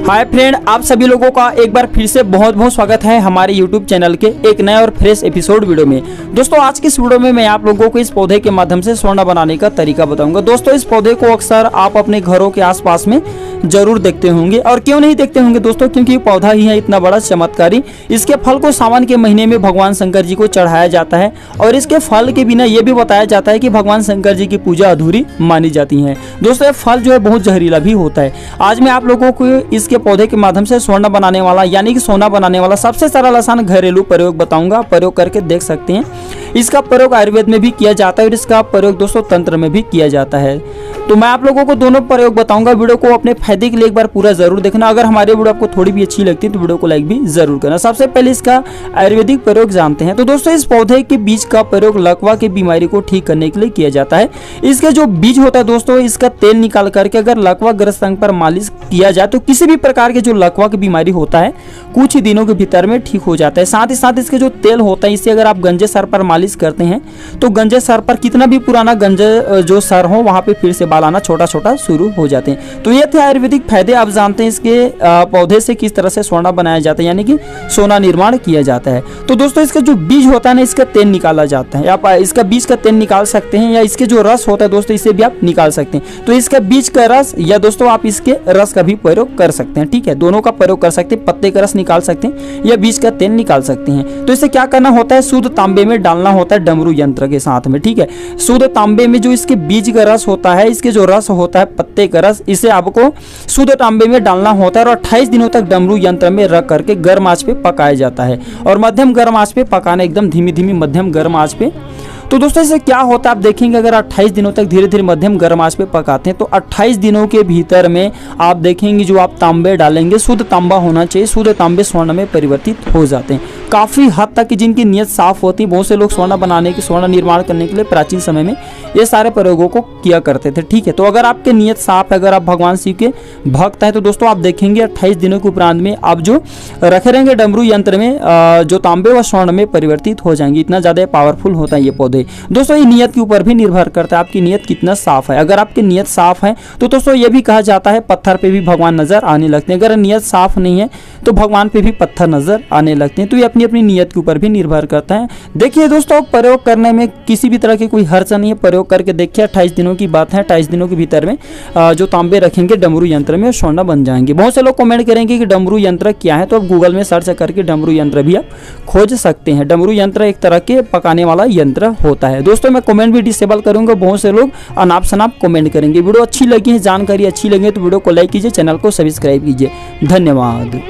Hi friend, आप सभी लोगों का एक बार फिर से बहुत बहुत स्वागत है हमारे यूट्यूब चैनल के एक नए और फ्रेश एपिसोड वीडियो में। दोस्तों, आज की इस वीडियो में मैं आप लोगों को इस पौधे के माध्यम से सोना बनाने का तरीका बताऊंगा। दोस्तों, इस पौधे को अक्सर आप अपने घरों के आसपास में जरूर देखते होंगे, और क्यों नहीं देखते होंगे दोस्तों, क्योंकि पौधा ही है इतना बड़ा चमत्कारी। इसके फल को सावन के महीने में भगवान शंकर जी को चढ़ाया जाता है, और इसके फल के बिना यह भी बताया जाता है कि भगवान शंकर जी की पूजा अधूरी मानी जाती है। दोस्तों, ये फल जो है बहुत जहरीला भी होता है। आज मैं आप लोगों को इसके पौधे के माध्यम से सोना बनाने वाला यानी कि सोना बनाने वाला सबसे सरल आसान घरेलू प्रयोग बताऊंगा। प्रयोग करके देख सकते हैं। इसका प्रयोग आयुर्वेद में भी किया जाता है और इसका प्रयोग दोस्तों तंत्र में भी किया जाता है। तो मैं आप लोगों को दोनों प्रयोग बताऊंगा। वीडियो को अपने फायदे के लिए एक बार पूरा जरूर देखना। अगर हमारे वीडियो आपको थोड़ी भी अच्छी लगती है तो वीडियो को लाइक भी जरूर करना। सबसे पहले इसका आयुर्वेदिक प्रयोग जानते हैं। तो दोस्तों, इस पौधे के बीज का प्रयोग लकवा की बीमारी को ठीक करने के लिए किया जाता है। इसके जो बीज होता है दोस्तों, इसका तेल निकाल करके अगर लकवा ग्रस्त अंग पर मालिश किया जाए तो किसी भी प्रकार के जो लकवा की बीमारी होता है कुछ ही दिनों के भीतर में ठीक हो जाता है। साथ ही साथ इसके जो तेल होता है, इससे अगर आप गंजे सर पर मालिश करते हैं तो गंजे सर पर कितना भी पुराना गंजे जो सर हो वहां पे फिर से बाल आना छोटा छोटा शुरू हो जाते हैं। तो ये थे आयुर्वेदिक फायदे। आप जानते हैं इसके पौधे से किस तरह से सोना बनाया जाता है, यानी कि सोना निर्माण किया जाता है। तो दोस्तों, इसका जो बीज होता है ना, इसका तेल निकाला जाता है। आप इसका बीज का तेल निकाल सकते हैं, या इसके जो रस होता है दोस्तों, इसे भी आप निकाल सकते हैं। तो इसका बीज का रस या दोस्तों आप इसके रस का भी प्रयोग कर सकते हैं। ठीक है, दोनों का प्रयोग कर सकते हैं। पत्ते का रस निकाल सकते हैं या बीज का तेल निकाल सकते हैं। तो इसे क्या करना होता है, शुद्ध तांबे में डालना होता है डमरू यंत्र के साथ में। ठीक है, शुद्ध तांबे में जो इसके बीज का रस होता है, इसके जो रस होता है पत्ते का रस, इसे आपको शुद्ध तांबे में डालना होता है और 28 दिनों तक डमरू यंत्र में रख करके गर्म आंच पे पकाया जाता है। और मध्यम गर्म आंच पे पकाना, एकदम धीमी धीमी मध्यम गर्म आंच पे। तो दोस्तों, इससे क्या होता है आप देखेंगे, अगर 28 दिनों तक धीरे धीरे मध्यम गर्म आंच पे पकाते हैं तो 28 दिनों के भीतर में आप देखेंगे जो आप तांबे डालेंगे शुद्ध तांबा होना चाहिए, शुद्ध तांबे स्वर्ण में परिवर्तित हो जाते हैं। काफ़ी हद तक की जिनकी नीयत साफ होती है, बहुत से लोग सोना बनाने की सोना निर्माण करने के लिए प्राचीन समय में ये सारे प्रयोगों को किया करते थे। ठीक है, तो अगर आपके नीयत साफ है, अगर आप भगवान शिव के भक्त हैं, तो दोस्तों आप देखेंगे 28 दिनों के उपरांत में आप जो रखे रहेंगे डमरू यंत्र में जो तांबे व स्वर्ण में परिवर्तित हो जाएंगे। इतना ज़्यादा पावरफुल होता है ये पौधे। दोस्तों, ये नियत के ऊपर भी निर्भर करता है, आपकी नियत कितना साफ है। अगर आपकी नियत साफ है तो दोस्तों ये भी कहा जाता है पत्थर पे भी भगवान नजर आने लगते हैं। अगर नियत साफ नहीं है तो भगवान पे भी पत्थर नजर आने लगते हैं। तो ये अपनी अपनी नियत के ऊपर भी निर्भर करता है। देखिए दोस्तों, प्रयोग करने में किसी भी तरह की कोई हर्ज नहीं है। प्रयोग करके देखिए, 28 दिनों की बात है। 28 दिनों के भीतर में जो तांबे रखेंगे डमरू यंत्र में सोना बन जाएंगे। बहुत से लोग कमेंट करेंगे कि डमरू यंत्र क्या है, तो आप गूगल में सर्च करके डमरू यंत्र भी आप खोज सकते हैं। डमरू यंत्र एक तरह के पकाने वाला यंत्र होता है। दोस्तों, मैं कमेंट भी डिसेबल करूंगा। बहुत से लोग अनाप शनाप कमेंट करेंगे। वीडियो अच्छी लगी है, जानकारी अच्छी लगी है तो वीडियो को लाइक कीजिए, चैनल को सब्सक्राइब कीजिए। धन्यवाद।